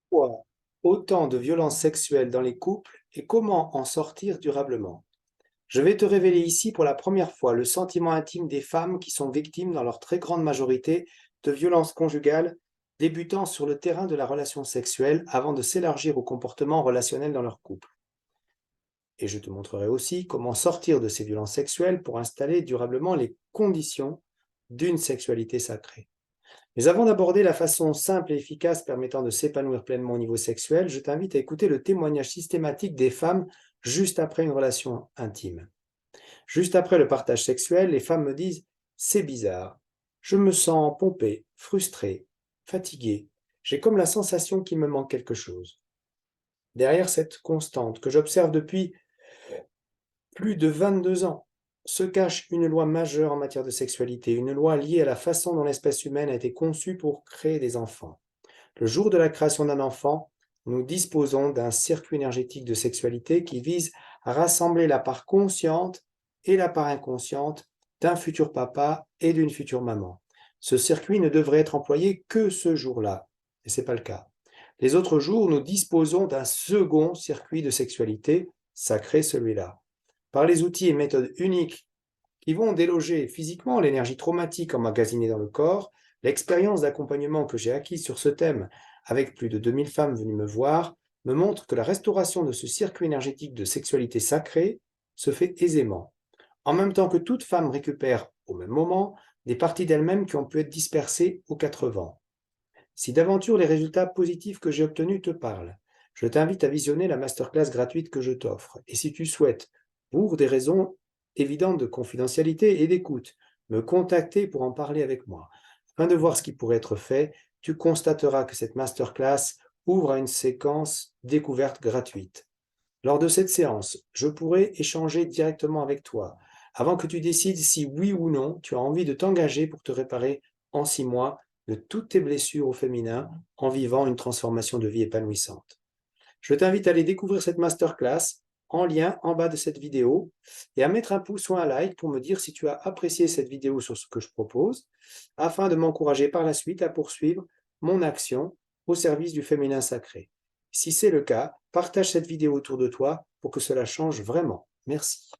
Pourquoi autant de violences sexuelles dans les couples et comment en sortir durablement? Je vais te révéler ici pour la première fois le sentiment intime des femmes qui sont victimes dans leur très grande majorité de violences conjugales débutant sur le terrain de la relation sexuelle avant de s'élargir au comportement relationnel dans leur couple. Et je te montrerai aussi comment sortir de ces violences sexuelles pour installer durablement les conditions d'une sexualité sacrée. Mais avant d'aborder la façon simple et efficace permettant de s'épanouir pleinement au niveau sexuel, je t'invite à écouter le témoignage systématique des femmes juste après une relation intime. Juste après le partage sexuel, les femmes me disent: c'est bizarre, je me sens pompée, frustrée, fatiguée, j'ai comme la sensation qu'il me manque quelque chose. Derrière cette constante que j'observe depuis plus de 22 ans se cache une loi majeure en matière de sexualité, une loi liée à la façon dont l'espèce humaine a été conçue pour créer des enfants. Le jour de la création d'un enfant, nous disposons d'un circuit énergétique de sexualité qui vise à rassembler la part consciente et la part inconsciente d'un futur papa et d'une future maman. Ce circuit ne devrait être employé que ce jour-là, et ce n'est pas le cas. Les autres jours, nous disposons d'un second circuit de sexualité, sacré celui-là. Par les outils et méthodes uniques qui vont déloger physiquement l'énergie traumatique emmagasinée dans le corps, l'expérience d'accompagnement que j'ai acquise sur ce thème avec plus de 2000 femmes venues me voir me montre que la restauration de ce circuit énergétique de sexualité sacrée se fait aisément, en même temps que toute femme récupère au même moment des parties d'elle-même qui ont pu être dispersées aux quatre vents. Si d'aventure les résultats positifs que j'ai obtenus te parlent, je t'invite à visionner la masterclass gratuite que je t'offre. Et si tu souhaites, pour des raisons évidentes de confidentialité et d'écoute, me contacter pour en parler avec moi, afin de voir ce qui pourrait être fait, tu constateras que cette masterclass ouvre à une séquence découverte gratuite. Lors de cette séance, je pourrai échanger directement avec toi, avant que tu décides si oui ou non tu as envie de t'engager pour te réparer en 6 mois de toutes tes blessures au féminin en vivant une transformation de vie épanouissante. Je t'invite à aller découvrir cette masterclass en lien en bas de cette vidéo et à mettre un pouce ou un like pour me dire si tu as apprécié cette vidéo sur ce que je propose, afin de m'encourager par la suite à poursuivre mon action au service du féminin sacré. Si c'est le cas, partage cette vidéo autour de toi pour que cela change vraiment. Merci.